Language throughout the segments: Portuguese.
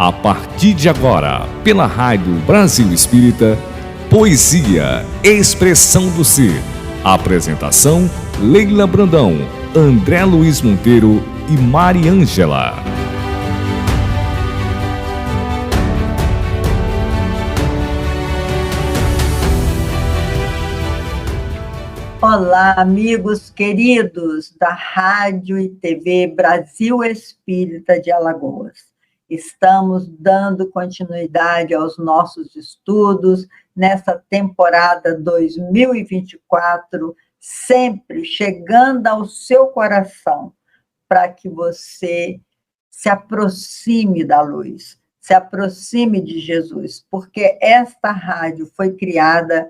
A partir de agora, pela Rádio Brasil Espírita, Poesia, Expressão do Ser. Apresentação, Leila Brandão, André Luiz Monteiro e Mariângela. Olá, amigos queridos da Rádio e TV Brasil Espírita de Alagoas. Estamos dando continuidade aos nossos estudos nessa temporada 2024, sempre chegando ao seu coração, para que você se aproxime da luz, se aproxime de Jesus, porque esta rádio foi criada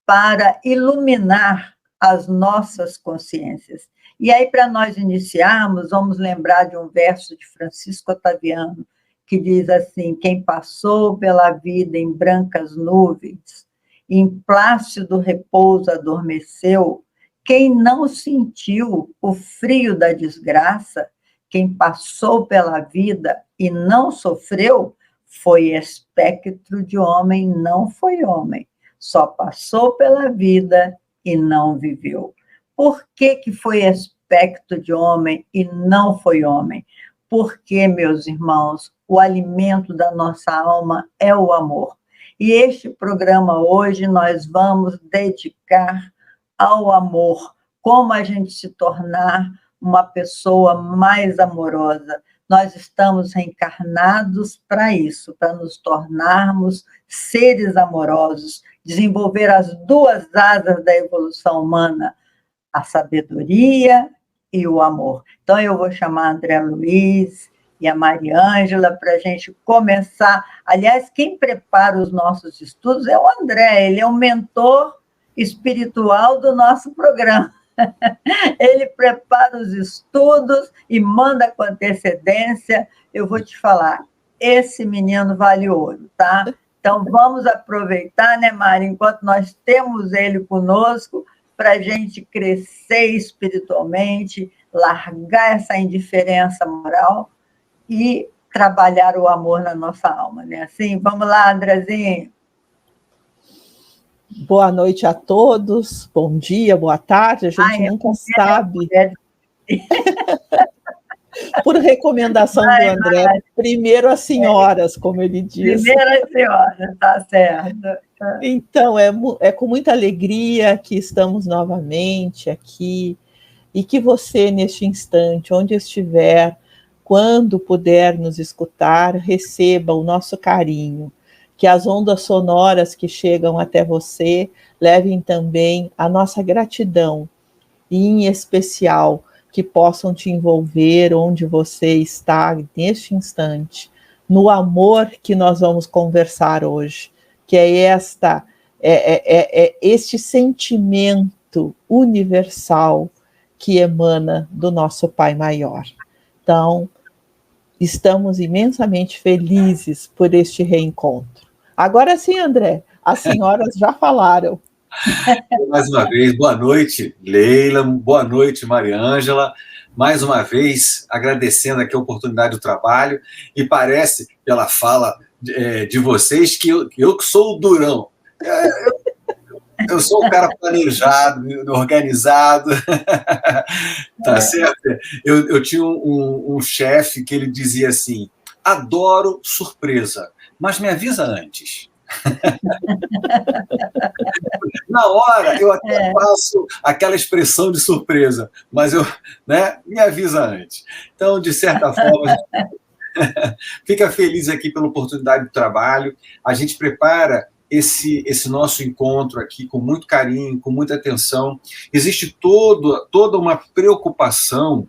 para iluminar as nossas consciências. E aí, para nós iniciarmos, vamos lembrar de um verso de Francisco Otaviano, que diz assim: quem passou pela vida em brancas nuvens, em plácido repouso adormeceu, quem não sentiu o frio da desgraça, quem passou pela vida e não sofreu, foi espectro de homem, não foi homem, só passou pela vida e não viveu. Por que foi espectro de homem e não foi homem? Porque, meus irmãos, o alimento da nossa alma é o amor. E este programa hoje nós vamos dedicar ao amor, como a gente se tornar uma pessoa mais amorosa. Nós estamos reencarnados para isso, para nos tornarmos seres amorosos, desenvolver as duas asas da evolução humana, a sabedoria e o amor. Então, eu vou chamar a André Luiz e a Mariângela para a gente começar. Aliás, quem prepara os nossos estudos é o André, ele é o mentor espiritual do nosso programa. Ele prepara os estudos e manda com antecedência. Eu vou te falar, esse menino vale ouro, tá? Então, vamos aproveitar, né, Mari, enquanto nós temos ele conosco, para a gente crescer espiritualmente, largar essa indiferença moral e trabalhar o amor na nossa alma, né? Assim, vamos lá, Andrezinho. Boa noite a todos, bom dia, boa tarde, a gente nunca sabe. Por recomendação do André, primeiro as senhoras, como ele diz. Primeiro as senhoras, tá certo. Então, é com muita alegria que estamos novamente aqui, e que você, neste instante, onde estiver, quando puder nos escutar, receba o nosso carinho, que as ondas sonoras que chegam até você levem também a nossa gratidão, e em especial que possam te envolver onde você está neste instante, no amor que nós vamos conversar hoje, que é este sentimento universal que emana do nosso Pai Maior. Então, estamos imensamente felizes por este reencontro. Agora sim, André, as senhoras já falaram. Mais uma vez, boa noite, Leila, boa noite, Mariângela. Mais uma vez, agradecendo aqui a oportunidade do trabalho, e parece, pela fala de vocês, que eu sou o durão. Eu sou um cara planejado, organizado, tá certo? Eu tinha um chefe que ele dizia assim: adoro surpresa, mas me avisa antes. Na hora, eu até faço aquela expressão de surpresa, mas me avisa antes. Então, de certa forma, fica feliz aqui pela oportunidade do trabalho. A gente prepara esse nosso encontro aqui com muito carinho, com muita atenção. Existe toda uma preocupação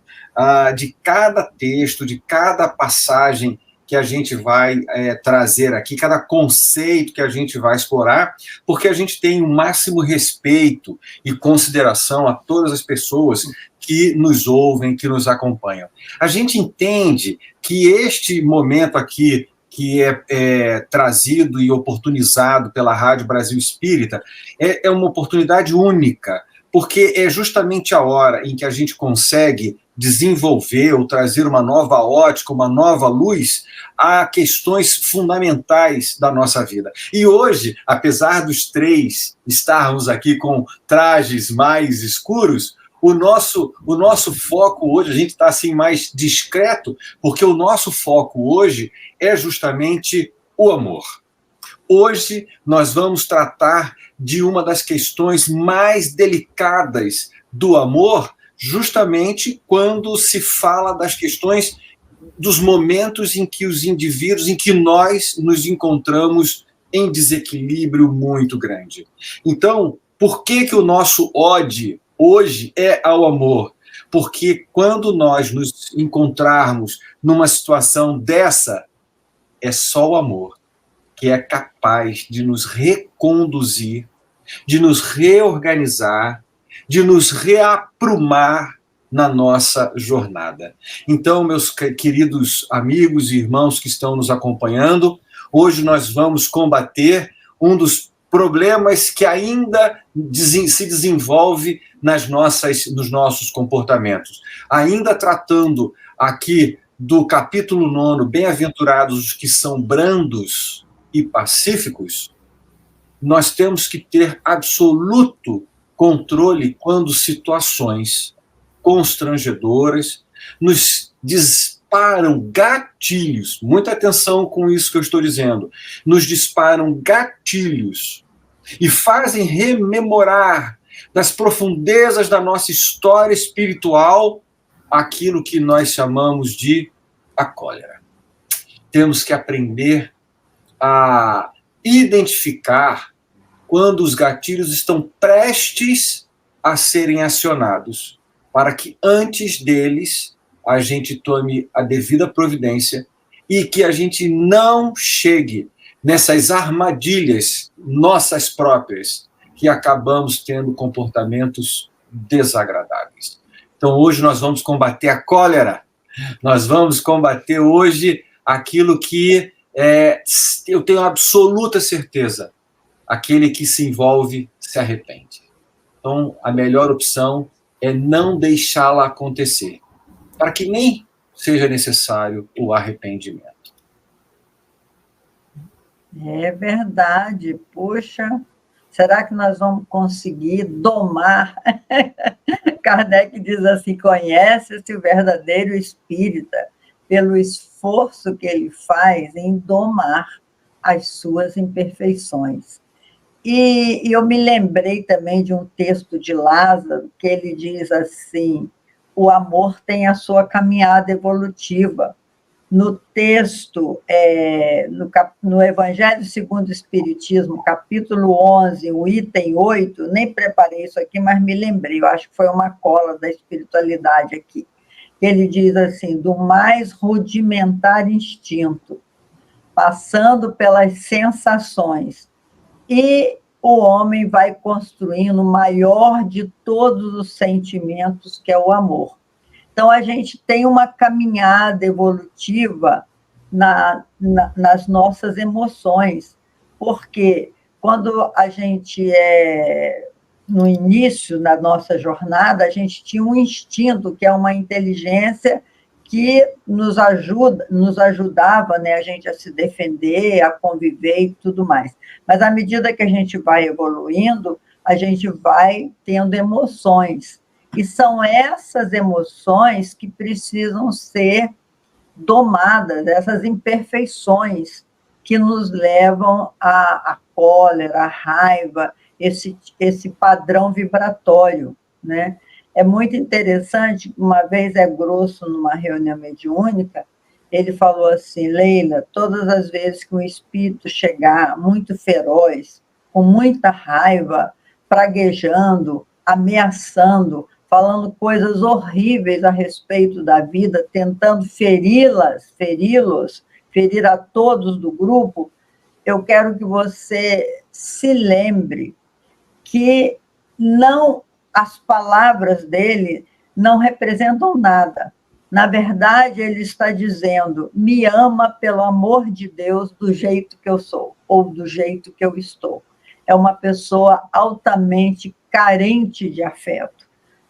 de cada texto, de cada passagem que a gente vai trazer aqui, cada conceito que a gente vai explorar, porque a gente tem o máximo respeito e consideração a todas as pessoas que nos ouvem, que nos acompanham. A gente entende que este momento aqui, que é trazido e oportunizado pela Rádio Brasil Espírita, é uma oportunidade única, porque é justamente a hora em que a gente consegue desenvolver ou trazer uma nova ótica, uma nova luz a questões fundamentais da nossa vida. E hoje, apesar dos três estarmos aqui com trajes mais escuros, o nosso foco hoje, a gente está assim mais discreto, porque o nosso foco hoje é justamente o amor. Hoje nós vamos tratar de uma das questões mais delicadas do amor, justamente quando se fala das questões dos momentos em que os indivíduos, em que nós nos encontramos em desequilíbrio muito grande. Então, por que o nosso ódio hoje é ao amor? Porque quando nós nos encontrarmos numa situação dessa, é só o amor que é capaz de nos reconduzir, de nos reorganizar, de nos reaprumar na nossa jornada. Então, meus queridos amigos e irmãos que estão nos acompanhando, hoje nós vamos combater um dos problemas que ainda se desenvolve nos nossos comportamentos. Ainda tratando aqui do capítulo 9, bem-aventurados os que são brandos e pacíficos, nós temos que ter absoluto controle quando situações constrangedoras nos disparam gatilhos, muita atenção com isso que eu estou dizendo, nos disparam gatilhos e fazem rememorar das profundezas da nossa história espiritual aquilo que nós chamamos de a cólera. Temos que aprender a identificar quando os gatilhos estão prestes a serem acionados, para que antes deles a gente tome a devida providência e que a gente não chegue nessas armadilhas nossas próprias, que acabamos tendo comportamentos desagradáveis. Então hoje nós vamos combater a cólera, nós vamos combater hoje aquilo que eu tenho absoluta certeza, aquele que se envolve se arrepende. Então, a melhor opção é não deixá-la acontecer, para que nem seja necessário o arrependimento. É verdade. Puxa, será que nós vamos conseguir domar? Kardec diz assim, conhece-se o verdadeiro espírita pelo esforço que ele faz em domar as suas imperfeições. E eu me lembrei também de um texto de Lázaro, que ele diz assim, o amor tem a sua caminhada evolutiva. No texto, no Evangelho segundo o Espiritismo, capítulo 11, o item 8, nem preparei isso aqui, mas me lembrei, eu acho que foi uma cola da espiritualidade aqui. Ele diz assim, do mais rudimentar instinto, passando pelas sensações, e o homem vai construindo o maior de todos os sentimentos, que é o amor. Então, a gente tem uma caminhada evolutiva nas nossas emoções, porque quando a gente no início da nossa jornada, a gente tinha um instinto, que é uma inteligência que nos ajudava, né, a gente a se defender, a conviver e tudo mais. Mas, à medida que a gente vai evoluindo, a gente vai tendo emoções. E são essas emoções que precisam ser domadas, essas imperfeições que nos levam à cólera, à raiva, esse padrão vibratório, né? É muito interessante, uma vez grosso numa reunião mediúnica, ele falou assim, Leila, todas as vezes que um espírito chegar muito feroz, com muita raiva, praguejando, ameaçando, falando coisas horríveis a respeito da vida, tentando ferir a todos do grupo, eu quero que você se lembre que as palavras dele não representam nada. Na verdade, ele está dizendo, me ama pelo amor de Deus do jeito que eu sou, ou do jeito que eu estou. é uma pessoa altamente carente de afeto.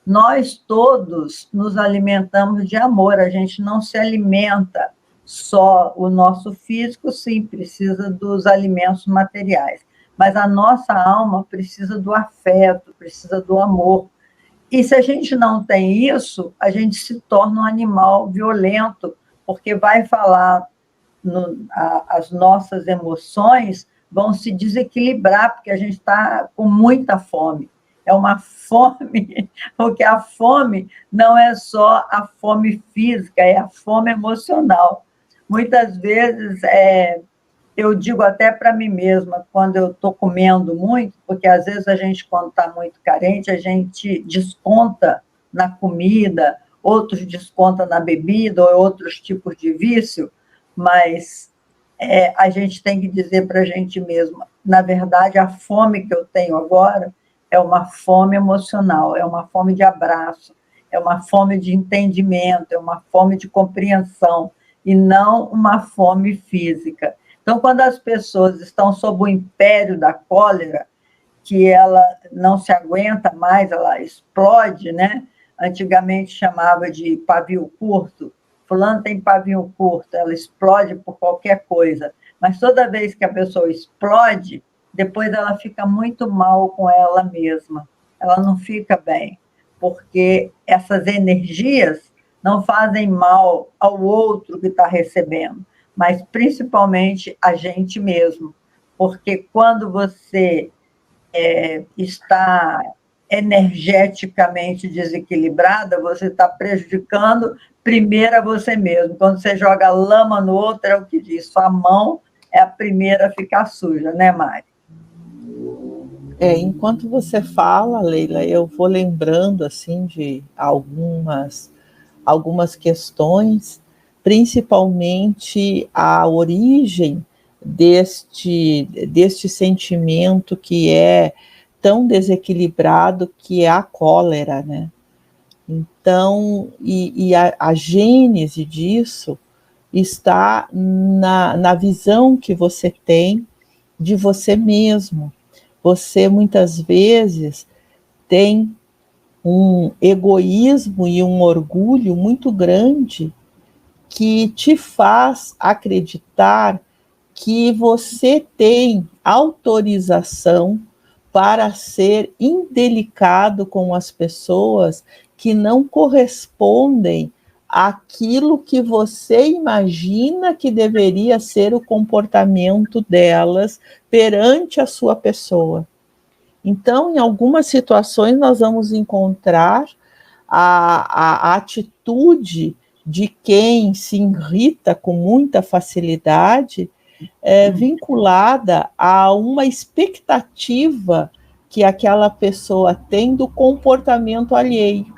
Nós todos nos alimentamos de amor, a gente não se alimenta só o nosso físico, sim, precisa dos alimentos materiais, mas a nossa alma precisa do afeto, precisa do amor. E se a gente não tem isso, a gente se torna um animal violento, porque vai falar, as nossas emoções vão se desequilibrar, porque a gente está com muita fome. É uma fome, porque a fome não é só a fome física, é a fome emocional. Muitas vezes, eu digo até para mim mesma, quando eu estou comendo muito, porque às vezes a gente, quando está muito carente, a gente desconta na comida, outros descontam na bebida, ou outros tipos de vício, mas a gente tem que dizer para a gente mesma, na verdade, a fome que eu tenho agora é uma fome emocional, é uma fome de abraço, é uma fome de entendimento, é uma fome de compreensão, e não uma fome física. Então, quando as pessoas estão sob o império da cólera, que ela não se aguenta mais, ela explode, né? Antigamente chamava de pavio curto, fulano tem pavio curto, ela explode por qualquer coisa, mas toda vez que a pessoa explode, depois ela fica muito mal com ela mesma, ela não fica bem, porque essas energias não fazem mal ao outro que está recebendo, mas principalmente a gente mesmo, porque quando você está energeticamente desequilibrada, você está prejudicando primeiro a você mesmo. Quando você joga lama no outro, é o que diz, sua mão é a primeira a ficar suja, né, Mari? Enquanto você fala, Leila, eu vou lembrando assim de algumas questões, principalmente a origem deste sentimento que é tão desequilibrado, que é a cólera, né? Então, a gênese disso está na visão que você tem de você mesmo. Você, muitas vezes, tem um egoísmo e um orgulho muito grande que te faz acreditar que você tem autorização para ser indelicado com as pessoas que não correspondem àquilo que você imagina que deveria ser o comportamento delas perante a sua pessoa. Então, em algumas situações, nós vamos encontrar a atitude de quem se irrita com muita facilidade, vinculada a uma expectativa que aquela pessoa tem do comportamento alheio.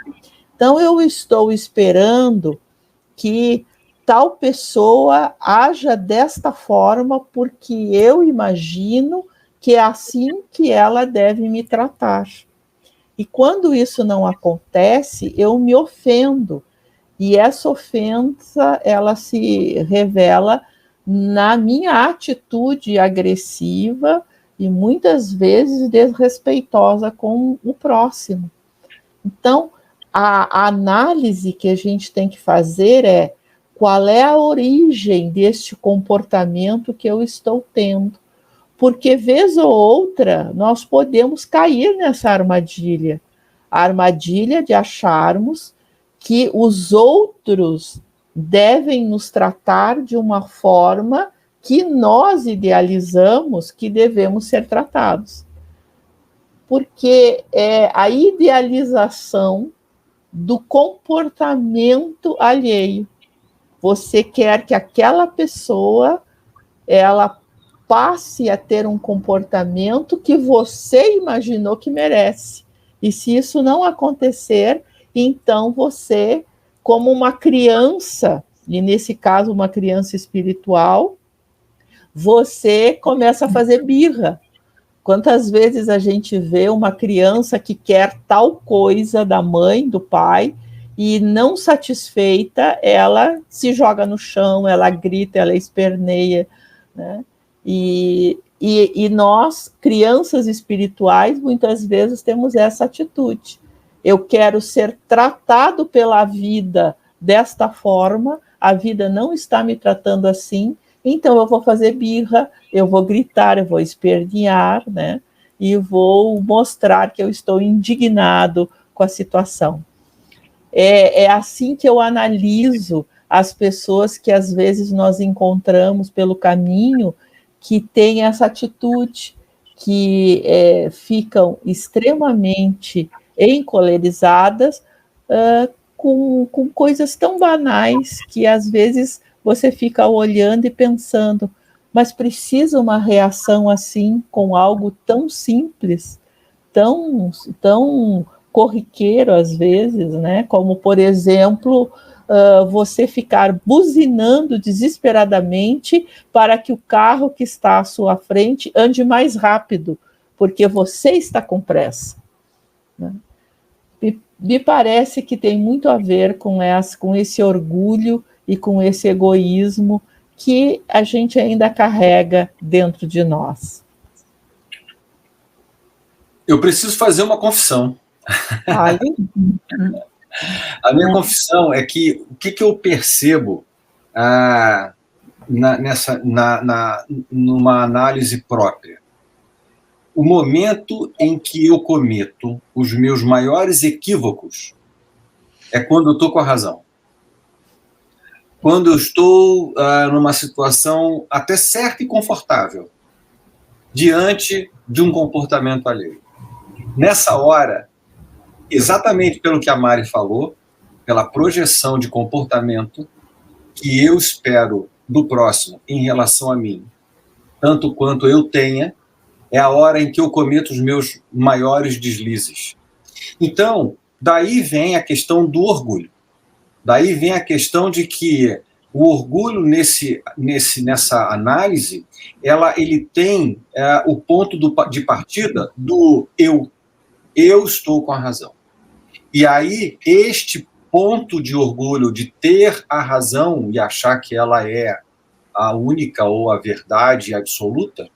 Então, eu estou esperando que tal pessoa haja desta forma, porque eu imagino que é assim que ela deve me tratar. E quando isso não acontece, eu me ofendo. E essa ofensa, ela se revela na minha atitude agressiva e muitas vezes desrespeitosa com o próximo. Então, a análise que a gente tem que fazer é qual é a origem deste comportamento que eu estou tendo. Porque, vez ou outra, nós podemos cair nessa armadilha. A armadilha de acharmos que os outros devem nos tratar de uma forma que nós idealizamos que devemos ser tratados. Porque é a idealização do comportamento alheio. Você quer que aquela pessoa ela passe a ter um comportamento que você imaginou que merece. E se isso não acontecer, então você, como uma criança, e nesse caso uma criança espiritual, você começa a fazer birra. Quantas vezes a gente vê uma criança que quer tal coisa da mãe, do pai, e não satisfeita, ela se joga no chão, ela grita, ela esperneia, né? E E nós, crianças espirituais, muitas vezes temos essa atitude. Eu quero ser tratado pela vida desta forma, a vida não está me tratando assim, então eu vou fazer birra, eu vou gritar, eu vou espernear, né? E vou mostrar que eu estou indignado com a situação. É assim que eu analiso as pessoas que às vezes nós encontramos pelo caminho, que têm essa atitude, que ficam extremamente encolerizadas com coisas tão banais que às vezes você fica olhando e pensando, mas precisa uma reação assim com algo tão simples, tão corriqueiro às vezes, né? Como, por exemplo, você ficar buzinando desesperadamente para que o carro que está à sua frente ande mais rápido, porque você está com pressa, né? Me parece que tem muito a ver com esse orgulho e com esse egoísmo que a gente ainda carrega dentro de nós. Eu preciso fazer uma confissão. Ai. A minha confissão é que o que eu percebo numa análise própria? O momento em que eu cometo os meus maiores equívocos é quando eu estou com a razão. Quando eu estou numa situação até certa e confortável, diante de um comportamento alheio. Nessa hora, exatamente pelo que a Mari falou, pela projeção de comportamento que eu espero do próximo em relação a mim, tanto quanto eu tenha, é a hora em que eu cometo os meus maiores deslizes. Então, daí vem a questão do orgulho. Daí vem a questão de que o orgulho nessa análise, ele tem o ponto de partida do eu. Eu estou com a razão. E aí, este ponto de orgulho de ter a razão e achar que ela é a única ou a verdade absoluta,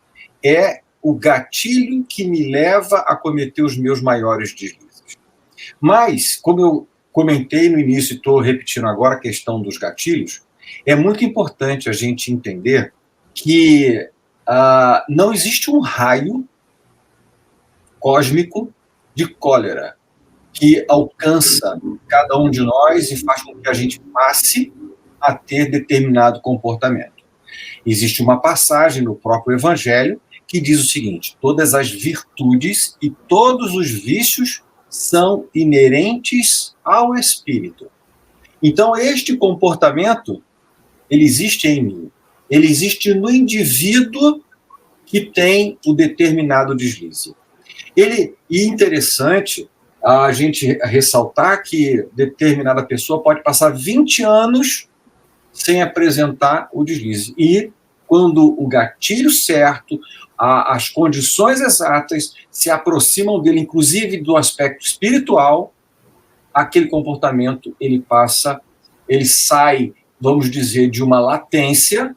é o gatilho que me leva a cometer os meus maiores deslizes. Mas, como eu comentei no início e estou repetindo agora a questão dos gatilhos, é muito importante a gente entender que não existe um raio cósmico de cólera que alcança cada um de nós e faz com que a gente passe a ter determinado comportamento. Existe uma passagem no próprio Evangelho que diz o seguinte: todas as virtudes e todos os vícios são inerentes ao espírito. Então, este comportamento, ele existe em mim. Ele existe no indivíduo que tem o determinado deslize. E interessante a gente ressaltar que determinada pessoa pode passar 20 anos sem apresentar o deslize. E quando o gatilho certo, as condições exatas se aproximam dele, inclusive do aspecto espiritual, aquele comportamento ele sai, vamos dizer, de uma latência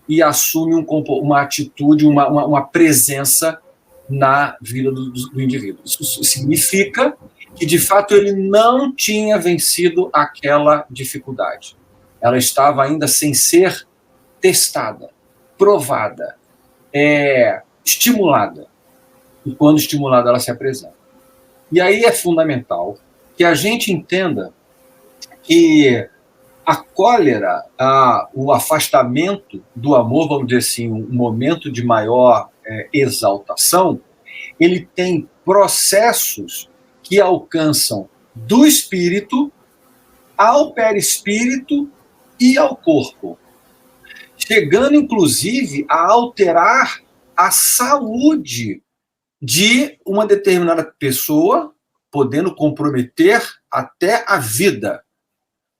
e assume uma atitude, uma presença na vida do indivíduo. Isso significa que, de fato, ele não tinha vencido aquela dificuldade. Ela estava ainda sem ser testada, provada, estimulada. E quando estimulada, ela se apresenta. E aí é fundamental que a gente entenda que a cólera, o afastamento do amor, vamos dizer assim, um momento de maior exaltação, ele tem processos que alcançam do espírito ao perispírito e ao corpo, chegando, inclusive, a alterar a saúde de uma determinada pessoa, podendo comprometer até a vida.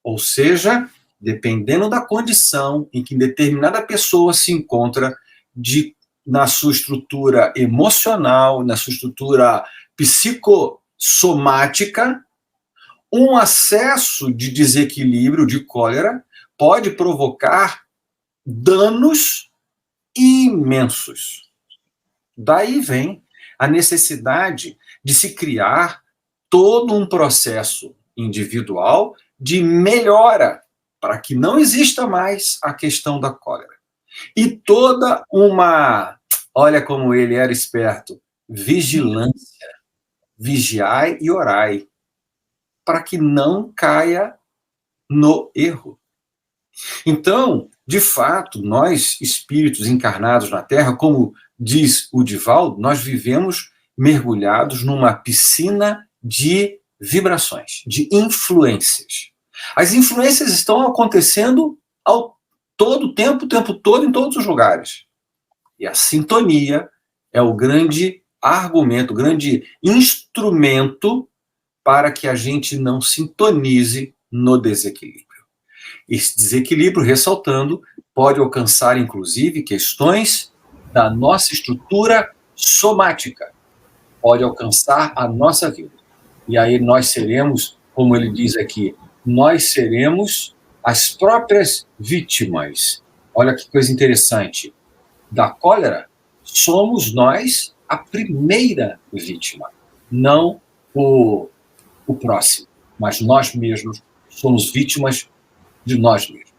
Ou seja, dependendo da condição em que determinada pessoa se encontra na sua estrutura emocional, na sua estrutura psicossomática, um acesso de desequilíbrio, de cólera, pode provocar danos imensos. Daí vem a necessidade de se criar todo um processo individual de melhora para que não exista mais a questão da cólera. E toda uma, olha como ele era esperto, vigilância, vigiai e orai, para que não caia no erro. Então, de fato, nós, espíritos encarnados na Terra, como diz o Divaldo, nós vivemos mergulhados numa piscina de vibrações, de influências. As influências estão acontecendo todo o tempo todo, em todos os lugares. E a sintonia é o grande argumento, o grande instrumento para que a gente não sintonize no desequilíbrio. Esse desequilíbrio, ressaltando, pode alcançar, inclusive, questões da nossa estrutura somática. Pode alcançar a nossa vida. E aí nós seremos, como ele diz aqui, nós seremos as próprias vítimas. Olha que coisa interessante. Da cólera, somos nós a primeira vítima. Não o próximo, mas nós mesmos somos vítimas de nós mesmos.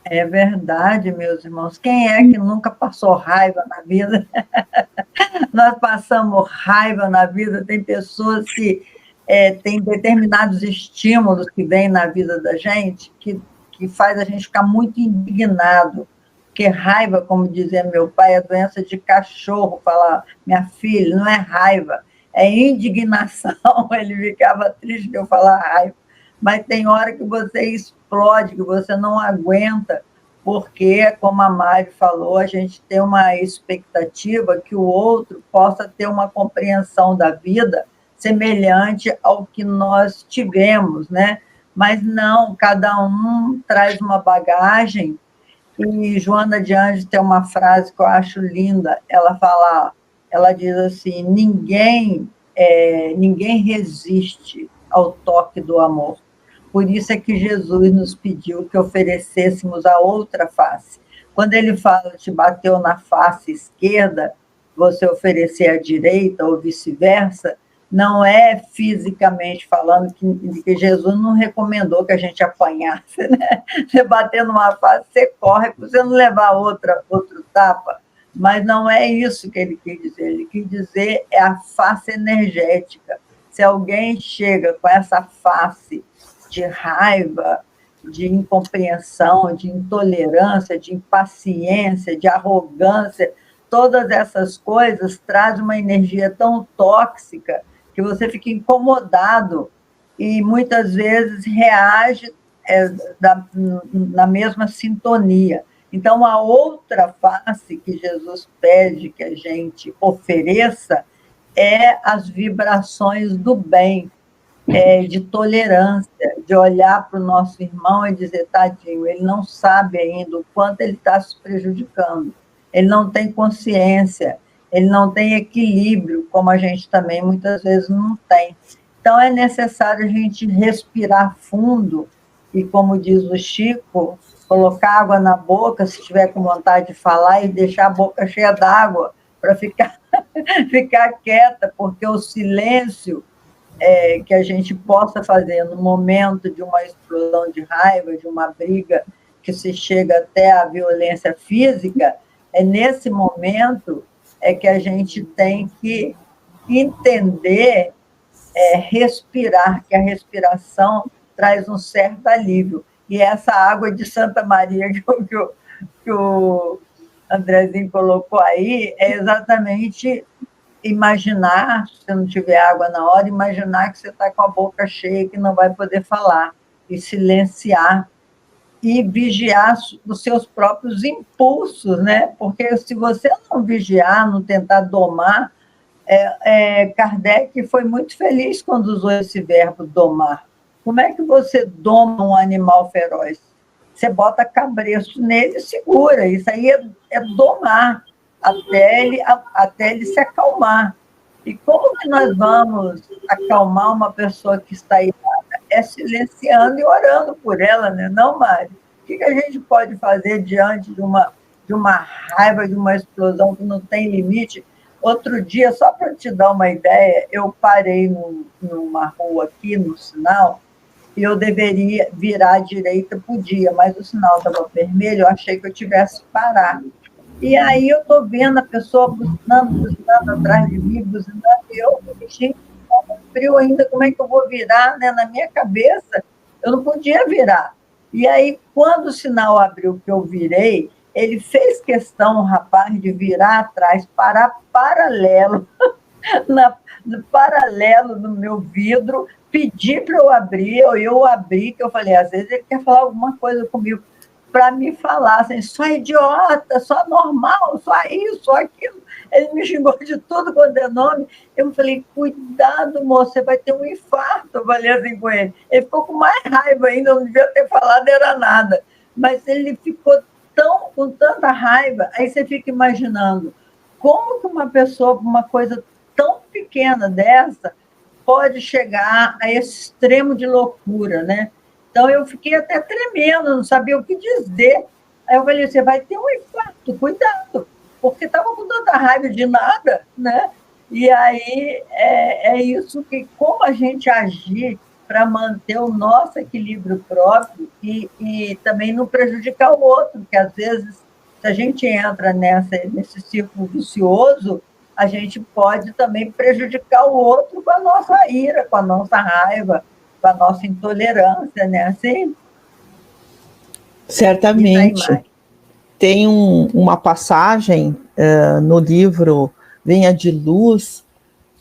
É verdade, meus irmãos. Quem é que nunca passou raiva na vida? Nós passamos raiva na vida. Tem pessoas que têm determinados estímulos que vêm na vida da gente que faz a gente ficar muito indignado. Porque raiva, como dizia meu pai, é doença de cachorro. Falar, minha filha, não é raiva, é indignação. Ele ficava triste de eu falar raiva. Mas tem hora que você explode, que você não aguenta, porque, como a Mari falou, a gente tem uma expectativa que o outro possa ter uma compreensão da vida semelhante ao que nós tivemos, né? Mas não, cada um traz uma bagagem. E Joana de Anjos tem uma frase que eu acho linda. Ela diz assim: ninguém resiste ao toque do amor. Por isso é que Jesus nos pediu que oferecêssemos a outra face. Quando ele fala, te bateu na face esquerda, você oferecer a direita ou vice-versa, não é fisicamente falando que Jesus não recomendou que a gente apanhasse, né? Você bater numa face, você corre para você não levar outro tapa. Mas não é isso que ele quis dizer. Ele quis dizer é a face energética. Se alguém chega com essa face de raiva, de incompreensão, de intolerância, de impaciência, de arrogância, todas essas coisas trazem uma energia tão tóxica que você fica incomodado e muitas vezes reage na mesma sintonia. Então, a outra face que Jesus pede que a gente ofereça é as vibrações do bem, de tolerância, de olhar para o nosso irmão e dizer, tadinho, ele não sabe ainda o quanto ele está se prejudicando, ele não tem consciência, ele não tem equilíbrio, como a gente também muitas vezes não tem. Então, é necessário a gente respirar fundo e, como diz o Chico, colocar água na boca, se tiver com vontade de falar, e deixar a boca cheia d'água para ficar quieta, porque o silêncio que a gente possa fazer no momento de uma explosão de raiva, de uma briga que se chega até a violência física, é nesse momento que a gente tem que entender, respirar, que a respiração traz um certo alívio. E essa água de Santa Maria que o Andrezinho colocou aí é exatamente imaginar, se você não tiver água na hora, imaginar que você está com a boca cheia, que não vai poder falar, e silenciar, e vigiar os seus próprios impulsos, né? Porque se você não vigiar, não tentar domar, Kardec foi muito feliz quando usou esse verbo domar. Como é que você doma um animal feroz? Você bota cabresto nele e segura. Isso aí é domar, até ele se acalmar. E como que nós vamos acalmar uma pessoa que está irada? É silenciando e orando por ela, né? Não, Mari? O que a gente pode fazer diante de uma de uma raiva, de uma explosão que não tem limite. Outro dia, só para te dar uma ideia, eu parei numa rua aqui, no sinal, e eu deveria virar à direita, podia, mas o sinal estava vermelho, eu achei que eu tivesse que parar. E aí eu estou vendo a pessoa buzinando atrás de mim, buzinando, e eu, gente, frio ainda, como é que eu vou virar, né? Na minha cabeça, eu não podia virar. E aí, quando o sinal abriu que eu virei, ele fez questão, o rapaz, de virar atrás, parar paralelo, paralelo no meu vidro, pedir para eu abrir, eu abri, que eu falei, às vezes ele quer falar alguma coisa comigo, para me falar, assim, só idiota, só normal, só isso, só aquilo. Ele me xingou de tudo quando é nome. Eu falei, cuidado, moço, você vai ter um infarto. Eu falei assim com ele. Ele ficou com mais raiva ainda, eu não devia ter falado, era nada. Mas ele ficou com tanta raiva, aí você fica imaginando como que uma pessoa, uma coisa tão pequena dessa, pode chegar a esse extremo de loucura, né? Então, eu fiquei até tremendo, não sabia o que dizer. Aí eu falei, você vai ter um infarto, cuidado, porque estava com tanta raiva de nada, né? E aí é isso que, como a gente agir para manter o nosso equilíbrio próprio e também não prejudicar o outro, porque às vezes, se a gente entra nesse círculo vicioso, a gente pode também prejudicar o outro com a nossa ira, com a nossa raiva, com a nossa intolerância, né? Assim? Certamente. Tem uma passagem no livro Venha de Luz,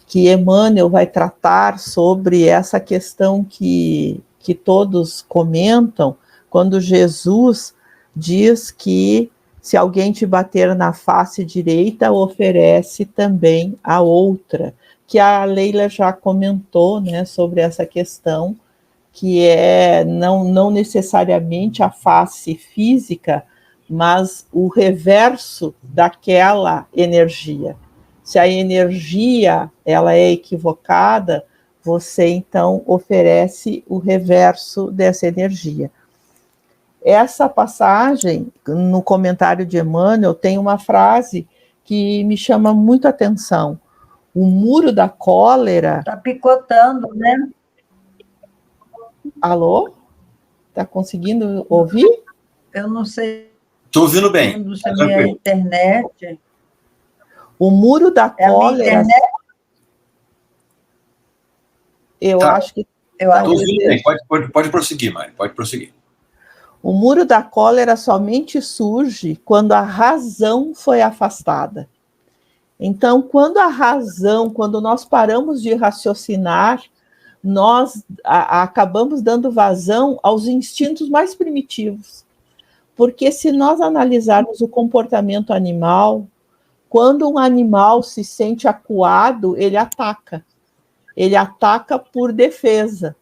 que Emmanuel vai tratar sobre essa questão que todos comentam, quando Jesus diz que se alguém te bater na face direita, oferece também a outra, que a Leila já comentou, né, sobre essa questão, que é não necessariamente a face física, mas o reverso daquela energia. Se a energia ela é equivocada, você então oferece o reverso dessa energia. Essa passagem, no comentário de Emmanuel, tem uma frase que me chama muito a atenção. O muro da cólera... Está picotando, né? Alô? Está conseguindo ouvir? Eu não sei. Estou ouvindo bem. Se a minha internet... O muro da cólera... A minha internet? Eu acho que... Estou ouvindo bem. Pode prosseguir, Mari. Pode prosseguir. O muro da cólera somente surge quando a razão foi afastada. Então, quando nós paramos de raciocinar, nós acabamos dando vazão aos instintos mais primitivos. Porque se nós analisarmos o comportamento animal, quando um animal se sente acuado, ele ataca. Ele ataca por defesa.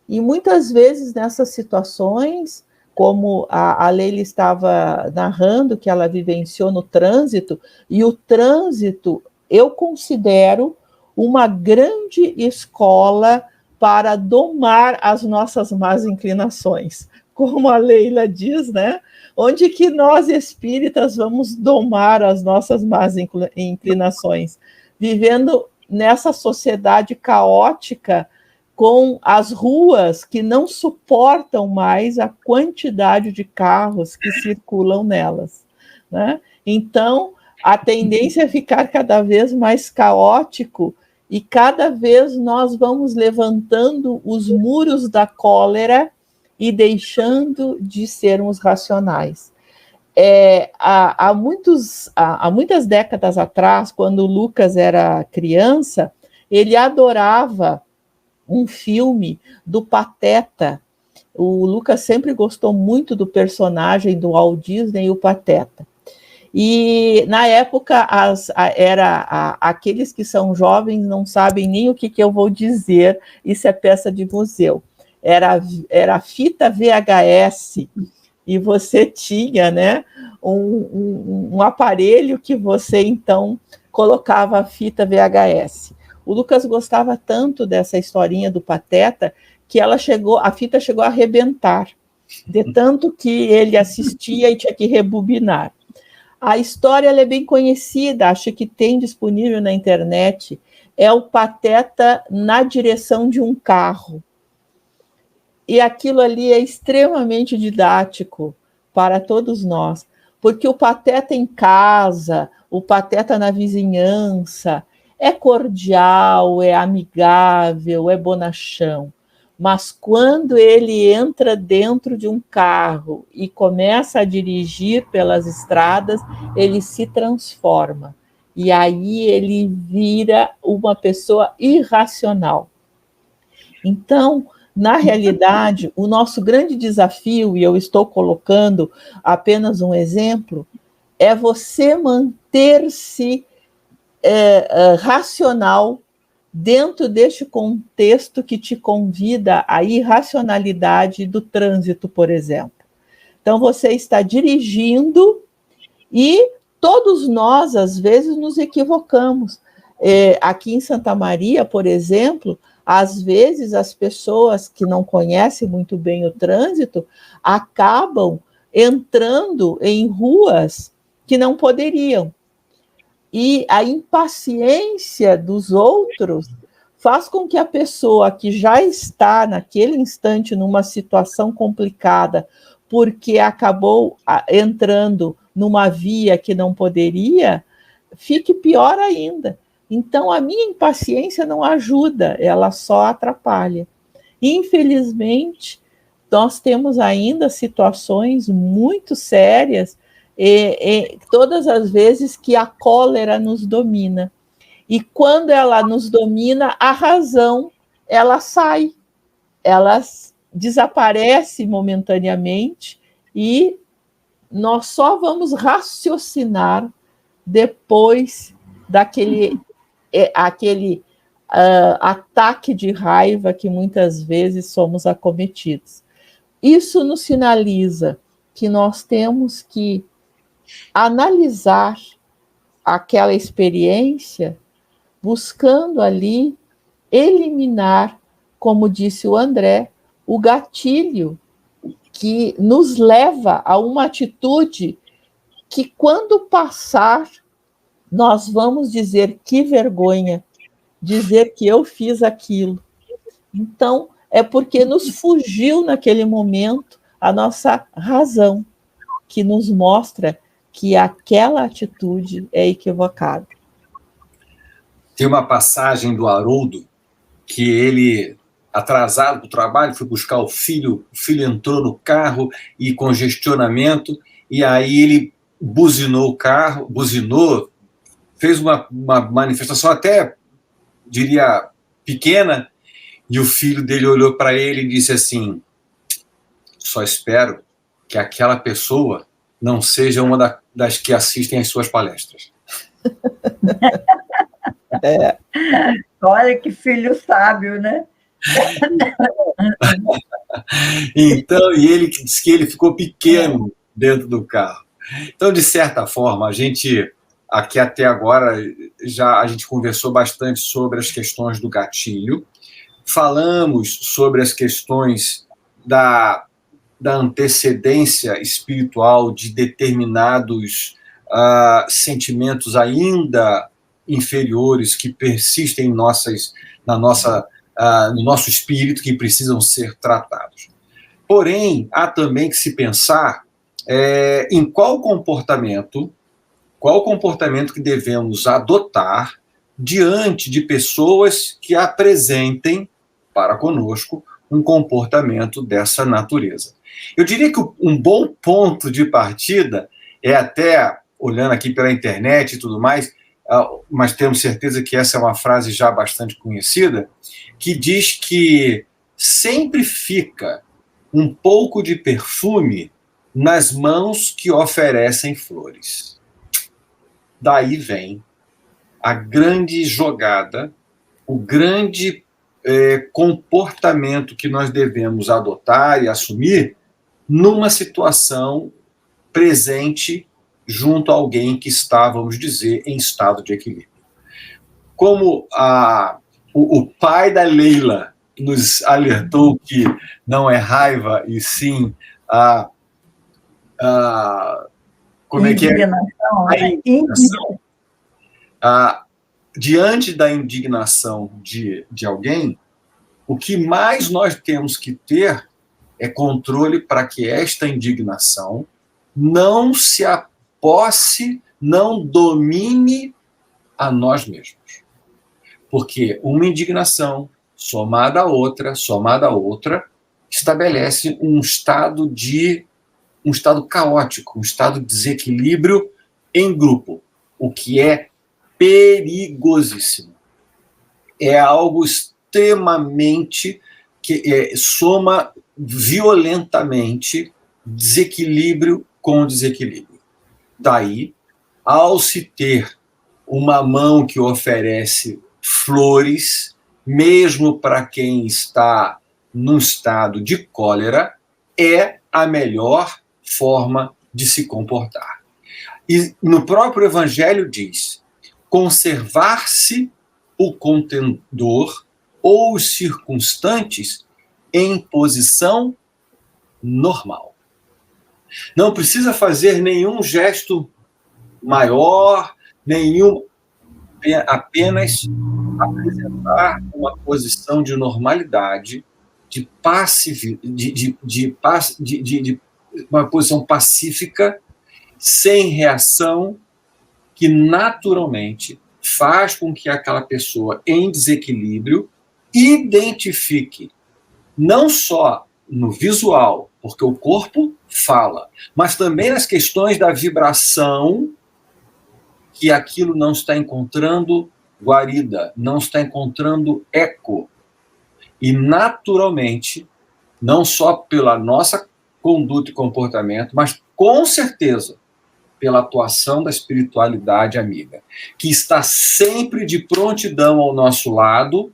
E muitas vezes nessas situações, como a Leila estava narrando, que ela vivenciou no trânsito, e o trânsito eu considero uma grande escola para domar as nossas más inclinações. Como a Leila diz, né? Onde que nós espíritas vamos domar as nossas más inclinações? Vivendo nessa sociedade caótica, com as ruas que não suportam mais a quantidade de carros que circulam nelas, né? Então, a tendência é ficar cada vez mais caótico e cada vez nós vamos levantando os muros da cólera e deixando de sermos racionais. Há muitas décadas atrás, quando o Lucas era criança, ele adorava um filme do Pateta. O Lucas sempre gostou muito do personagem do Walt Disney, o Pateta. E, na época, aqueles que são jovens não sabem nem o que eu vou dizer, isso é peça de museu. Era fita VHS, e você tinha, né, um aparelho que você, então, colocava a fita VHS. O Lucas gostava tanto dessa historinha do Pateta que a fita chegou a arrebentar, de tanto que ele assistia e tinha que rebobinar. A história ela é bem conhecida, acho que tem disponível na internet. É o Pateta na direção de um carro. E aquilo ali é extremamente didático para todos nós, porque o Pateta em casa, o Pateta na vizinhança, é cordial, é amigável, é bonachão. Mas quando ele entra dentro de um carro e começa a dirigir pelas estradas, ele se transforma. E aí ele vira uma pessoa irracional. Então, na realidade, o nosso grande desafio, e eu estou colocando apenas um exemplo, é você manter-se racional dentro deste contexto que te convida à irracionalidade do trânsito, por exemplo. Então, você está dirigindo e todos nós, às vezes, nos equivocamos. Aqui em Santa Maria, por exemplo, às vezes as pessoas que não conhecem muito bem o trânsito acabam entrando em ruas que não poderiam. E a impaciência dos outros faz com que a pessoa que já está naquele instante numa situação complicada, porque acabou entrando numa via que não poderia, fique pior ainda. Então, a minha impaciência não ajuda, ela só atrapalha. Infelizmente, nós temos ainda situações muito sérias todas as vezes que a cólera nos domina. E quando ela nos domina, a razão, ela sai, ela desaparece momentaneamente e nós só vamos raciocinar depois daquele ataque de raiva que muitas vezes somos acometidos. Isso nos sinaliza que nós temos que analisar aquela experiência, buscando ali eliminar, como disse o André, o gatilho que nos leva a uma atitude que, quando passar, nós vamos dizer que vergonha, dizer que eu fiz aquilo. Então, é porque nos fugiu naquele momento a nossa razão, que nos mostra que aquela atitude é equivocada. Tem uma passagem do Haroldo que ele, atrasado do trabalho, foi buscar o filho entrou no carro e congestionamento, e aí ele buzinou o carro, fez uma manifestação até, diria, pequena, e o filho dele olhou para ele e disse assim: só espero que aquela pessoa não seja uma das que assistem às suas palestras. Olha que filho sábio, né? Então, e ele disse que ele ficou pequeno dentro do carro. Então, de certa forma, a gente, aqui até agora, a gente conversou bastante sobre as questões do gatilho, falamos sobre as questões da antecedência espiritual de determinados sentimentos ainda inferiores que persistem no nosso espírito, que precisam ser tratados. Porém, há também que se pensar em qual comportamento que devemos adotar diante de pessoas que apresentem para conosco um comportamento dessa natureza. Eu diria que um bom ponto de partida é, até olhando aqui pela internet e tudo mais, mas temos certeza que essa é uma frase já bastante conhecida, que diz que sempre fica um pouco de perfume nas mãos que oferecem flores. Daí vem a grande jogada, o grande comportamento que nós devemos adotar e assumir numa situação presente junto a alguém que está, vamos dizer, em estado de equilíbrio. Como o pai da Leila nos alertou que não é raiva, e sim Como é que é? Indignação. A indignação. Diante da indignação de alguém, o que mais nós temos que ter é controle para que esta indignação não se aposse, não domine a nós mesmos. Porque uma indignação somada a outra, estabelece um estado caótico, um estado de desequilíbrio em grupo, o que é perigosíssimo. É algo extremamente que soma violentamente desequilíbrio com desequilíbrio. Daí, ao se ter uma mão que oferece flores, mesmo para quem está num estado de cólera, é a melhor forma de se comportar. E no próprio Evangelho diz: conservar-se o contendor ou os circunstantes em posição normal. Não precisa fazer nenhum gesto maior, apenas apresentar uma posição de normalidade, uma posição pacífica, sem reação, que naturalmente faz com que aquela pessoa em desequilíbrio identifique, não só no visual, porque o corpo fala, mas também nas questões da vibração, que aquilo não está encontrando guarida, não está encontrando eco. E, naturalmente, não só pela nossa conduta e comportamento, mas, com certeza, pela atuação da espiritualidade amiga, que está sempre de prontidão ao nosso lado,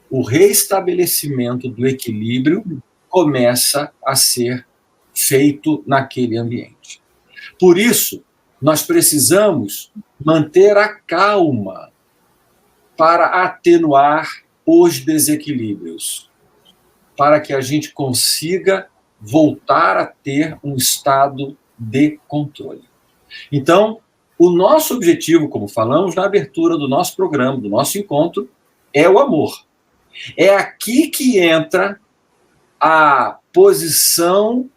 o restabelecimento do equilíbrio começa a ser feito naquele ambiente. Por isso, nós precisamos manter a calma para atenuar os desequilíbrios, para que a gente consiga voltar a ter um estado de controle. Então, o nosso objetivo, como falamos na abertura do nosso programa, do nosso encontro, é o amor. É aqui que entra a posição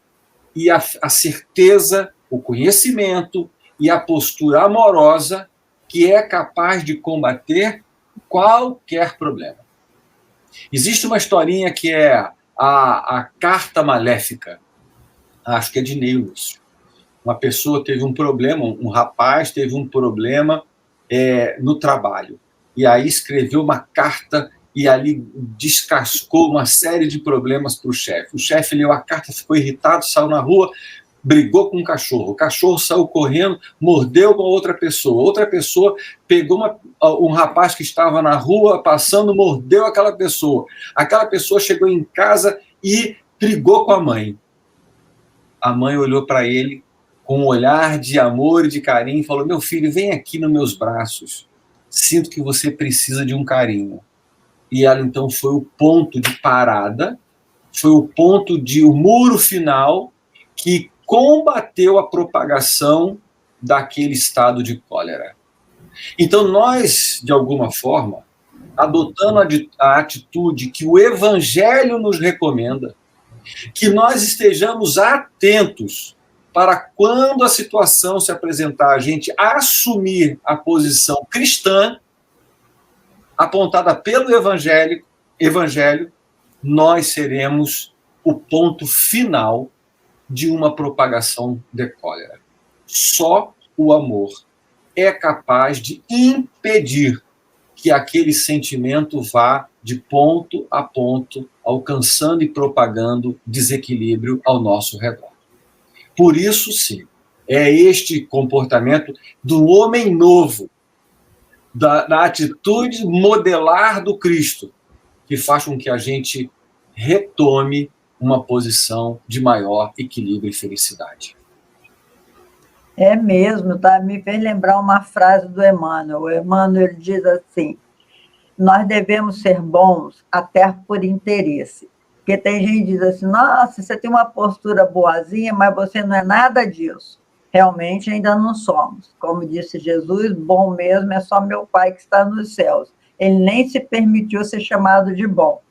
e a certeza, o conhecimento e a postura amorosa que é capaz de combater qualquer problema. Existe uma historinha que é a carta maléfica. Acho que é de Neil Lúcio. Uma pessoa teve um problema, um rapaz teve um problema no trabalho. E aí escreveu uma carta e ali descascou uma série de problemas para o chefe. O chefe leu a carta, ficou irritado, saiu na rua, brigou com um cachorro. O cachorro saiu correndo, mordeu uma outra pessoa. Outra pessoa pegou um rapaz que estava na rua passando, mordeu aquela pessoa. Aquela pessoa chegou em casa e brigou com a mãe. A mãe olhou para ele com um olhar de amor e de carinho e falou: meu filho, vem aqui nos meus braços. Sinto que você precisa de um carinho. E ela, então, foi o ponto de parada, foi o muro final que combateu a propagação daquele estado de cólera. Então, nós, de alguma forma, adotando a atitude que o Evangelho nos recomenda, que nós estejamos atentos para, quando a situação se apresentar, a gente assumir a posição cristã, apontada pelo Evangelho, nós seremos o ponto final de uma propagação de cólera. Só o amor é capaz de impedir que aquele sentimento vá de ponto a ponto, alcançando e propagando desequilíbrio ao nosso redor. Por isso, sim, é este comportamento do homem novo, da atitude modelar do Cristo, que faz com que a gente retome uma posição de maior equilíbrio e felicidade. É mesmo, tá? Me fez lembrar uma frase do Emmanuel. O Emmanuel diz assim: nós devemos ser bons até por interesse. Porque tem gente que diz assim: nossa, você tem uma postura boazinha, mas você não é nada disso. realmente ainda não somos. Como disse Jesus, bom mesmo é só meu Pai que está nos céus. Ele nem se permitiu ser chamado de bom.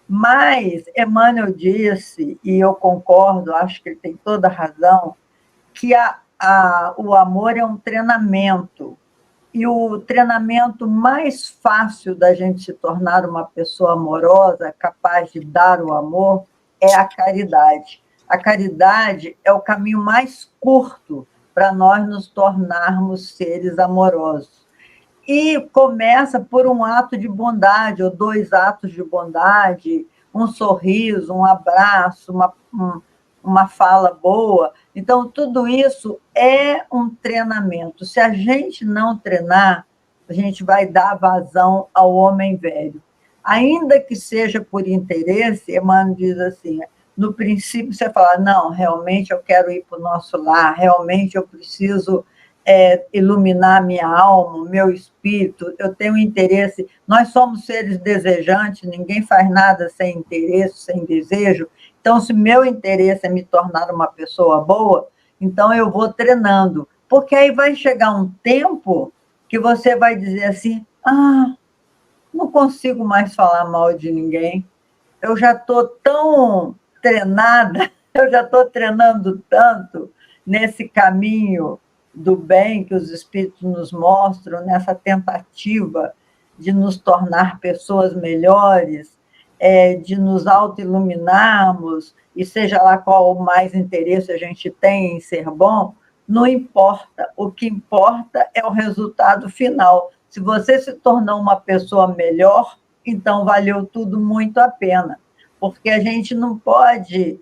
Mas Emmanuel disse, e eu concordo, acho que ele tem toda a razão, que o amor é um treinamento. E o treinamento mais fácil da gente se tornar uma pessoa amorosa, capaz de dar o amor, é a caridade. A caridade é o caminho mais curto para nós nos tornarmos seres amorosos. E começa por um ato de bondade, ou 2 atos de bondade, um sorriso, um abraço, uma fala boa. Então, tudo isso é um treinamento. Se a gente não treinar, a gente vai dar vazão ao homem velho. Ainda que seja por interesse, Emmanuel diz assim, no princípio você fala, não, realmente eu quero ir para o nosso lar, realmente eu preciso iluminar minha alma, meu espírito, eu tenho interesse. Nós somos seres desejantes, ninguém faz nada sem interesse, sem desejo. Então, se meu interesse é me tornar uma pessoa boa, então eu vou treinando. Porque aí vai chegar um tempo que você vai dizer assim, não consigo mais falar mal de ninguém, eu já estou tão treinada, eu já estou treinando tanto nesse caminho do bem que os espíritos nos mostram, nessa tentativa de nos tornar pessoas melhores, de nos auto-iluminarmos, e seja lá qual o mais interesse a gente tem em ser bom, não importa. O que importa é o resultado final. Se você se tornou uma pessoa melhor, então valeu tudo muito a pena. Porque a gente não pode,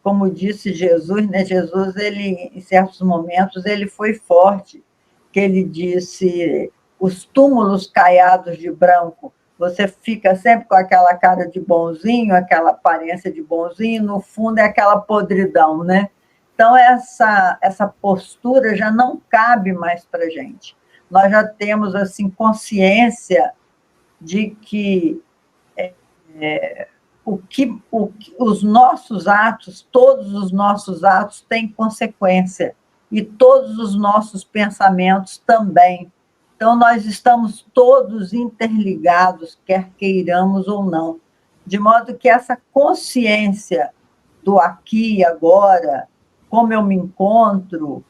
como disse Jesus, né? Jesus, ele, em certos momentos, ele foi forte, que ele disse, os túmulos caiados de branco, você fica sempre com aquela cara de bonzinho, aquela aparência de bonzinho, no fundo é aquela podridão, né? Então, essa postura já não cabe mais para a gente. Nós já temos, assim, consciência de que os nossos atos, todos os nossos atos têm consequência, e todos os nossos pensamentos também. Então, nós estamos todos interligados, quer queiramos ou não, de modo que essa consciência do aqui e agora, como eu me encontro,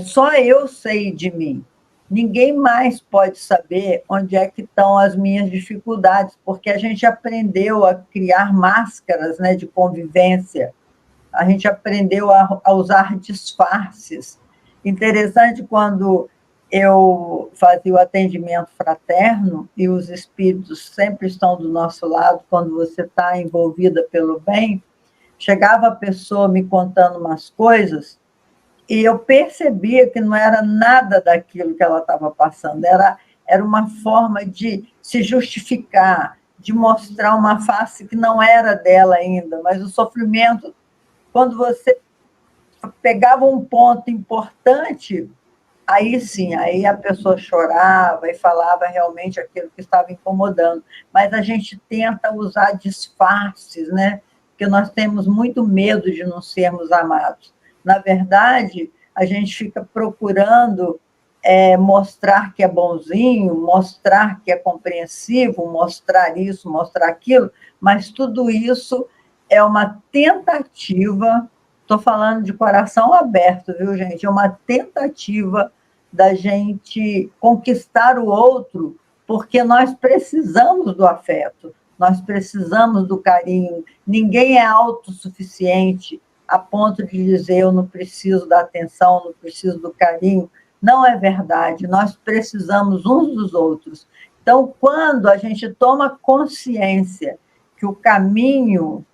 só eu sei de mim. Ninguém mais pode saber onde é que estão as minhas dificuldades, porque a gente aprendeu a criar máscaras, né, de convivência, a gente aprendeu a usar disfarces. Interessante quando eu fazia o atendimento fraterno, e os espíritos sempre estão do nosso lado quando você está envolvida pelo bem, chegava a pessoa me contando umas coisas, e eu percebia que não era nada daquilo que ela estava passando, era uma forma de se justificar, de mostrar uma face que não era dela ainda, mas o sofrimento, quando você pegava um ponto importante, aí sim, aí a pessoa chorava e falava realmente aquilo que estava incomodando. Mas a gente tenta usar disfarces, né? Porque nós temos muito medo de não sermos amados. Na verdade, a gente fica procurando mostrar que é bonzinho, mostrar que é compreensivo, mostrar isso, mostrar aquilo, mas tudo isso é uma tentativa, estou falando de coração aberto, viu, gente? É uma tentativa da gente conquistar o outro, porque nós precisamos do afeto, nós precisamos do carinho. Ninguém é autossuficiente a ponto de dizer eu não preciso da atenção, não preciso do carinho. Não é verdade, nós precisamos uns dos outros. Então, quando a gente toma consciência que o caminho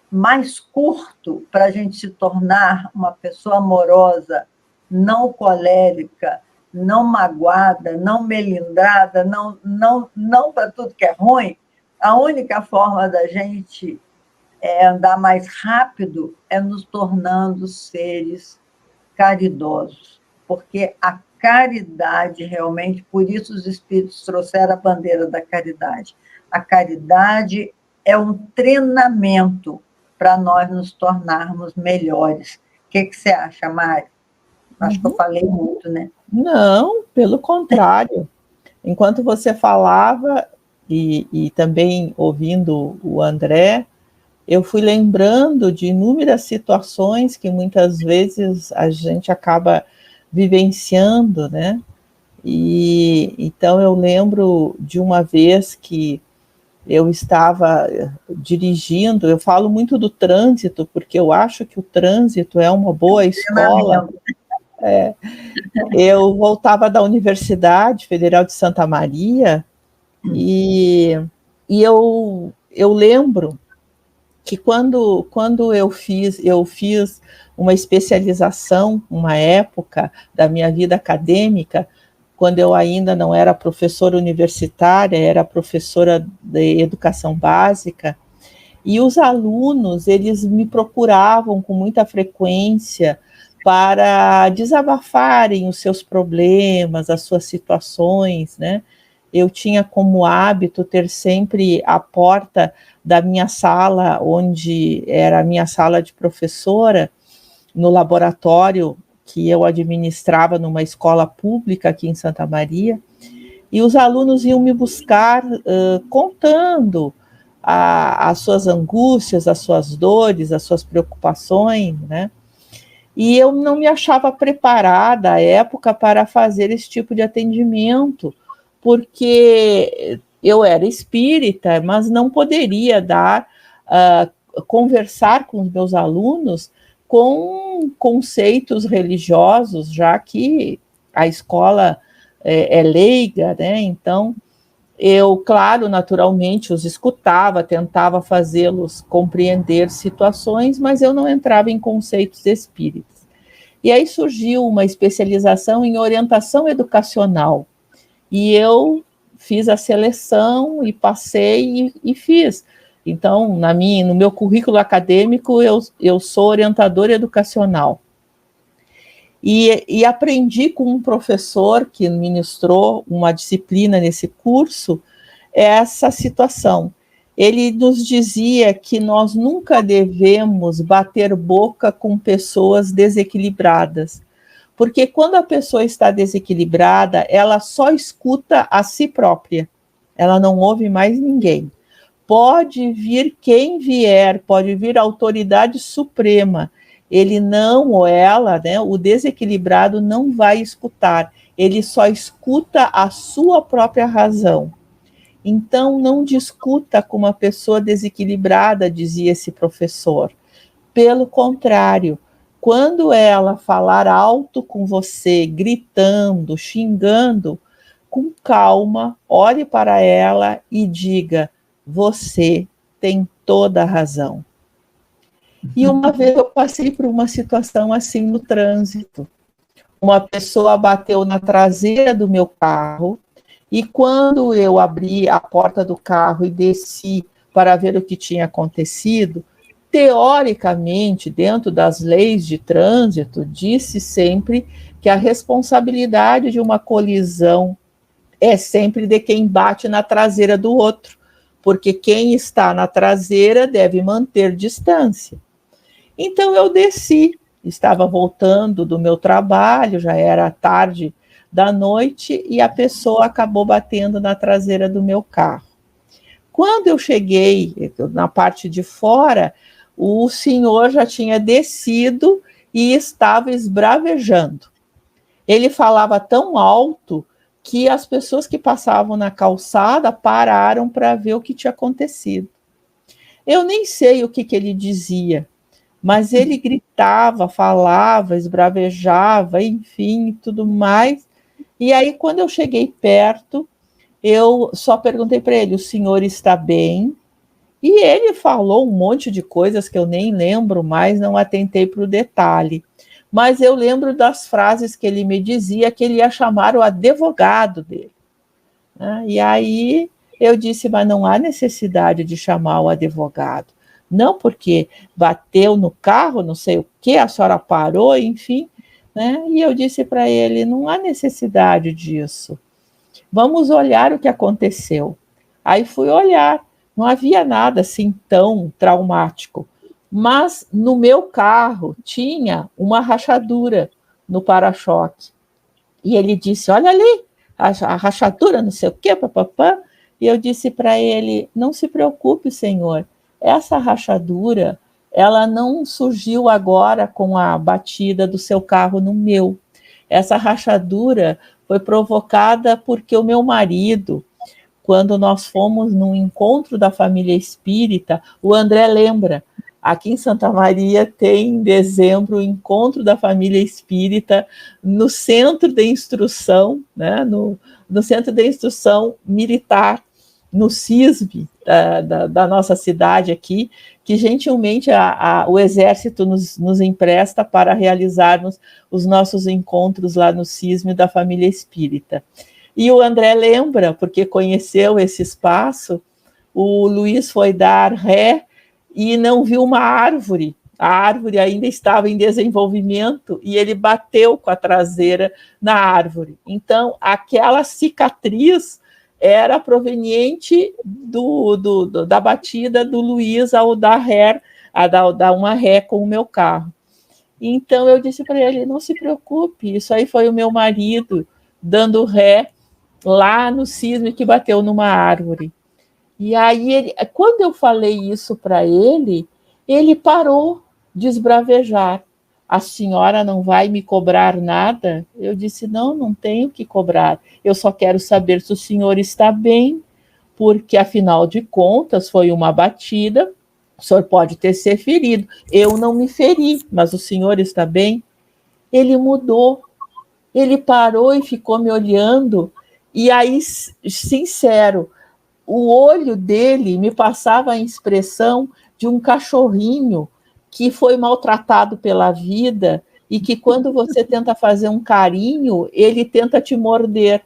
mais curto para a gente se tornar uma pessoa amorosa, não colérica, não magoada, não melindrada, não para tudo que é ruim, a única forma da gente andar mais rápido é nos tornando seres caridosos, porque a caridade realmente, por isso os espíritos trouxeram a bandeira da caridade. A caridade é um treinamento para nós nos tornarmos melhores. que você acha, Mari? Acho que eu falei muito, né? Não, pelo contrário. Enquanto você falava, e também ouvindo o André, eu fui lembrando de inúmeras situações que muitas vezes a gente acaba vivenciando, né? E então eu lembro de uma vez que eu estava dirigindo, eu falo muito do trânsito, porque eu acho que o trânsito é uma boa escola. Eu voltava da Universidade Federal de Santa Maria e eu lembro que quando eu fiz uma especialização, uma época da minha vida acadêmica, quando eu ainda não era professora universitária, era professora de educação básica, e os alunos, eles me procuravam com muita frequência para desabafarem os seus problemas, as suas situações, né? Eu tinha como hábito ter sempre a porta da minha sala, onde era a minha sala de professora, no laboratório que eu administrava numa escola pública aqui em Santa Maria, e os alunos iam me buscar contando as suas angústias, as suas dores, as suas preocupações, né? E eu não me achava preparada à época para fazer esse tipo de atendimento, porque eu era espírita, mas não poderia conversar com os meus alunos com conceitos religiosos, já que a escola é leiga, né? Então, eu, claro, naturalmente os escutava, tentava fazê-los compreender situações, mas eu não entrava em conceitos espíritas. E aí surgiu uma especialização em orientação educacional, e eu fiz a seleção e passei e fiz. Então, no meu currículo acadêmico, eu sou orientadora educacional. E aprendi com um professor que ministrou uma disciplina nesse curso essa situação. Ele nos dizia que nós nunca devemos bater boca com pessoas desequilibradas, porque quando a pessoa está desequilibrada, ela só escuta a si própria, ela não ouve mais ninguém. Pode vir quem vier, pode vir a autoridade suprema, ele não, ou ela, né, o desequilibrado não vai escutar, ele só escuta a sua própria razão. Então, não discuta com uma pessoa desequilibrada, dizia esse professor. Pelo contrário, quando ela falar alto com você, gritando, xingando, com calma, olhe para ela e diga: você tem toda a razão. E uma vez eu passei por uma situação assim no trânsito. Uma pessoa bateu na traseira do meu carro e quando eu abri a porta do carro e desci para ver o que tinha acontecido, teoricamente, dentro das leis de trânsito, disse sempre que a responsabilidade de uma colisão é sempre de quem bate na traseira do outro, porque quem está na traseira deve manter distância. Então eu desci, estava voltando do meu trabalho, já era tarde da noite, e a pessoa acabou batendo na traseira do meu carro. Quando eu cheguei na parte de fora, o senhor já tinha descido e estava esbravejando. Ele falava tão alto que as pessoas que passavam na calçada pararam para ver o que tinha acontecido. Eu nem sei o que ele dizia, mas ele gritava, falava, esbravejava, enfim, tudo mais. E aí, quando eu cheguei perto, eu só perguntei para ele: o senhor está bem? E ele falou um monte de coisas que eu nem lembro mais, não atentei para o detalhe. Mas eu lembro das frases que ele me dizia, que ele ia chamar o advogado dele. E aí eu disse: mas não há necessidade de chamar o advogado. Não, porque bateu no carro, não sei o que, a senhora parou, enfim, né? E eu disse para ele: não há necessidade disso. Vamos olhar o que aconteceu. Aí fui olhar, não havia nada assim tão traumático, mas no meu carro tinha uma rachadura no para-choque. E ele disse, olha ali, a rachadura, não sei o quê, papapá. E eu disse para ele, não se preocupe, senhor, essa rachadura, ela não surgiu agora com a batida do seu carro no meu. Essa rachadura foi provocada porque o meu marido, quando nós fomos num encontro da família espírita, o André lembra, aqui em Santa Maria tem em dezembro o encontro da família espírita no centro de instrução, né, no centro de instrução militar, no CISB da nossa cidade aqui, que gentilmente o Exército nos empresta para realizarmos os nossos encontros lá no CISB da família espírita. E o André lembra, porque conheceu esse espaço, o Luiz foi dar ré e não viu uma árvore. A árvore ainda estava em desenvolvimento e ele bateu com a traseira na árvore. Então, aquela cicatriz era proveniente da batida do Luiz ao dar ré, a dar uma ré com o meu carro. Então, eu disse para ele, não se preocupe, isso aí foi o meu marido dando ré lá no cisne que bateu numa árvore. E aí, quando eu falei isso para ele parou de esbravejar. A senhora não vai me cobrar nada? Eu disse, não tenho que cobrar. Eu só quero saber se o senhor está bem, porque, afinal de contas, foi uma batida, o senhor pode ter se ferido. Eu não me feri, mas o senhor está bem? Ele mudou. Ele parou e ficou me olhando. E aí, sincero, o olho dele me passava a expressão de um cachorrinho que foi maltratado pela vida e que quando você tenta fazer um carinho, ele tenta te morder.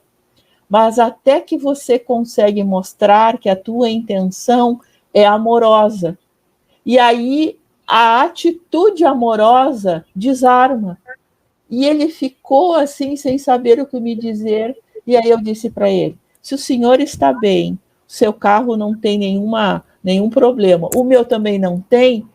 Mas até que você consegue mostrar que a tua intenção é amorosa. E aí a atitude amorosa desarma. E ele ficou assim, sem saber o que me dizer. E aí eu disse para ele, se o senhor está bem, seu carro não tem nenhum problema, o meu também não tem,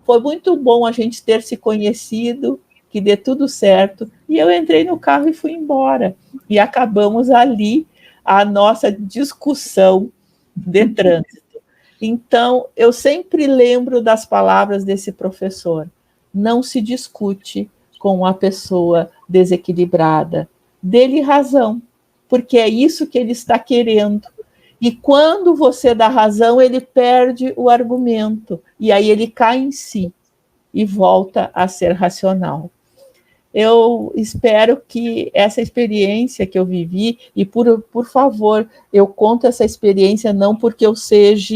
foi muito bom a gente ter se conhecido, que dê tudo certo. E eu entrei no carro e fui embora. E acabamos ali a nossa discussão de trânsito. Então, eu sempre lembro das palavras desse professor. Não se discute com uma pessoa desequilibrada. Dê-lhe razão, porque é isso que ele está querendo. E quando você dá razão, ele perde o argumento. E aí ele cai em si e volta a ser racional. Eu espero que essa experiência que eu vivi, e por favor, eu conto essa experiência não porque eu seja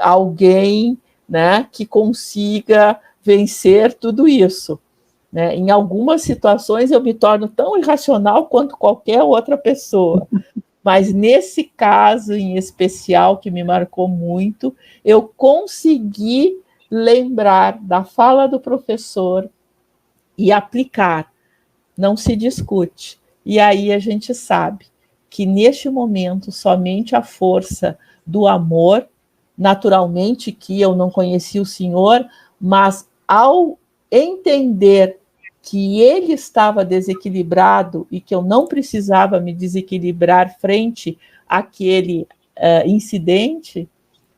alguém, né, que consiga vencer tudo isso. Né? Em algumas situações eu me torno tão irracional quanto qualquer outra pessoa. Mas nesse caso em especial, que me marcou muito, eu consegui lembrar da fala do professor e aplicar. Não se discute. E aí a gente sabe que neste momento somente a força do amor, naturalmente que eu não conhecia o Senhor, mas ao entender que ele estava desequilibrado e que eu não precisava me desequilibrar frente àquele incidente,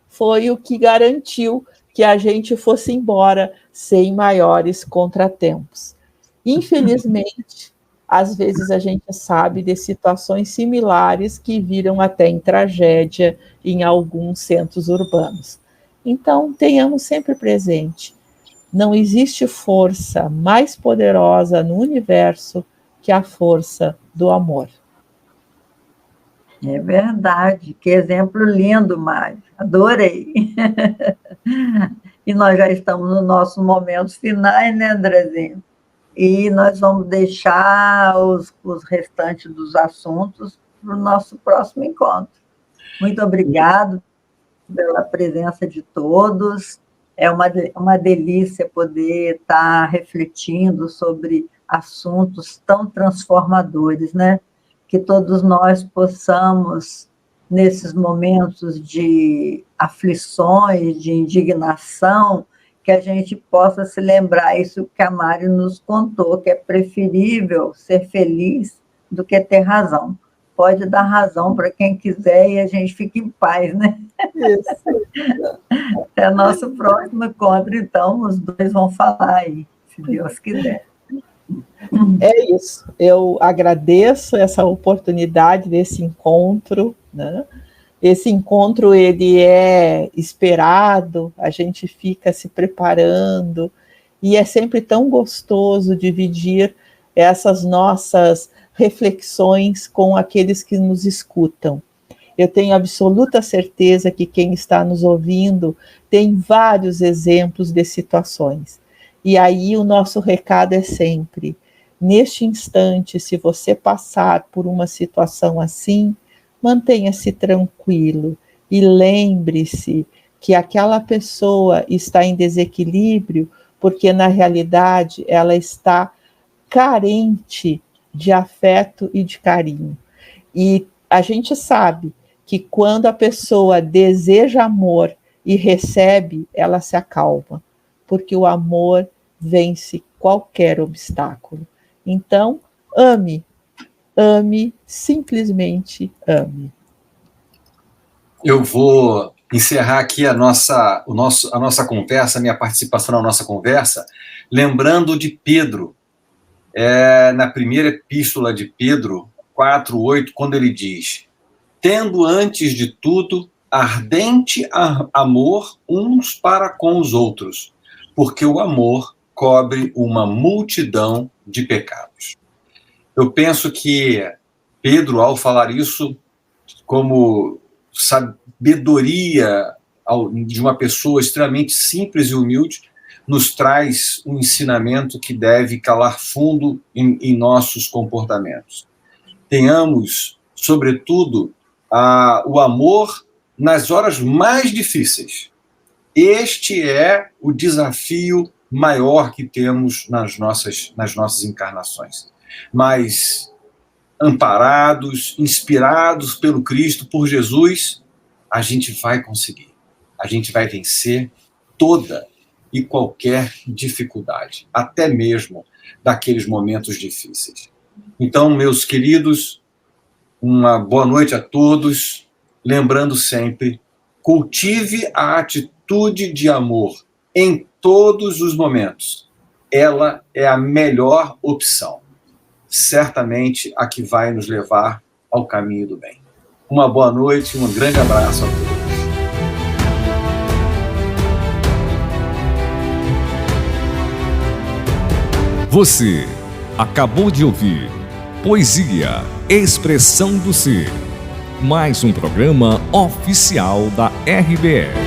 foi o que garantiu que a gente fosse embora sem maiores contratempos. Infelizmente, às vezes a gente sabe de situações similares que viram até em tragédia em alguns centros urbanos. Então, tenhamos sempre presente, não existe força mais poderosa no universo que a força do amor. É verdade, que exemplo lindo, Mário, adorei. E nós já estamos nos nossos momentos finais, né, Andrezinho? E nós vamos deixar os restantes dos assuntos para o nosso próximo encontro. Muito obrigado pela presença de todos. É uma delícia poder estar refletindo sobre assuntos tão transformadores, né? Que todos nós possamos, nesses momentos de aflições, de indignação, que a gente possa se lembrar isso que a Mari nos contou, que é preferível ser feliz do que ter razão. Pode dar razão para quem quiser e a gente fica em paz, né? Isso. É nosso próximo encontro, então, os dois vão falar aí, se Deus quiser. É isso. Eu agradeço essa oportunidade desse encontro, né? Esse encontro, ele é esperado, a gente fica se preparando, e é sempre tão gostoso dividir essas nossas reflexões com aqueles que nos escutam. Eu tenho absoluta certeza que quem está nos ouvindo tem vários exemplos de situações. E aí o nosso recado é sempre, neste instante, se você passar por uma situação assim, mantenha-se tranquilo e lembre-se que aquela pessoa está em desequilíbrio porque, na realidade, ela está carente de afeto e de carinho. E a gente sabe que quando a pessoa deseja amor e recebe, ela se acalma, porque o amor vence qualquer obstáculo. Então, ame, simplesmente ame. Eu vou encerrar aqui a nossa conversa, a minha participação na nossa conversa, lembrando de Pedro, na primeira epístola de Pedro 4:8, quando ele diz: tendo antes de tudo ardente amor uns para com os outros, porque o amor cobre uma multidão de pecados. Eu penso que Pedro, ao falar isso, como sabedoria de uma pessoa extremamente simples e humilde, nos traz um ensinamento que deve calar fundo em nossos comportamentos. Tenhamos, sobretudo, o amor nas horas mais difíceis. Este é o desafio maior que temos nas nossas encarnações. Mas, amparados, inspirados pelo Cristo, por Jesus, a gente vai conseguir. A gente vai vencer toda e qualquer dificuldade, até mesmo daqueles momentos difíceis. Então, meus queridos, uma boa noite a todos. Lembrando sempre, cultive a atitude de amor em todos os momentos. Ela é a melhor opção. Certamente a que vai nos levar ao caminho do bem. Uma boa noite, um grande abraço a todos. Você acabou de ouvir Poesia, Expressão do Ser, mais um programa oficial da RBE.